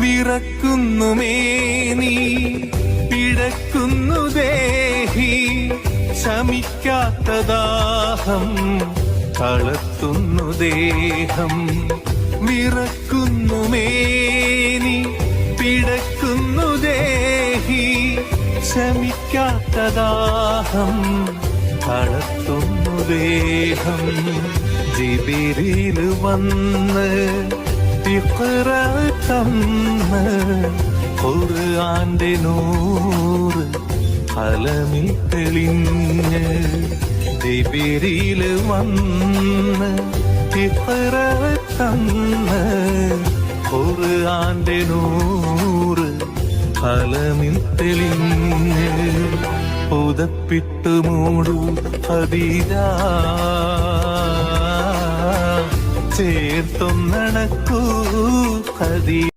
വിറക്കുന്നു മേനി പിടക്കുന്നു ദേഹി ശമിക്കാത്ത ദാഹം തളർത്തുന്നു ദേഹം വിറക്കുന്നു മേനി പിടക്കുന്നു ദേഹി ശമിക്കാത്ത ദാഹം തളർത്തുന്നു ദേഹം ജിബിരിൽ വന്ന് ഇഖ്റ തന്ന് ഖുർആന്റെ നൂറ് ഖലമിൽ തെളിഞ്ഞ് ജിബിരിൽ വന്ന് ഇഖ്റ തന്ന് ഖുർആന്റെ നൂറ് ഖലമിൽ തെളിഞ്ഞ് പുതപ്പിട്ട് മൂടു ഖദീജ ചേർത്തൊന്നണക്കൂ ഖദീജ.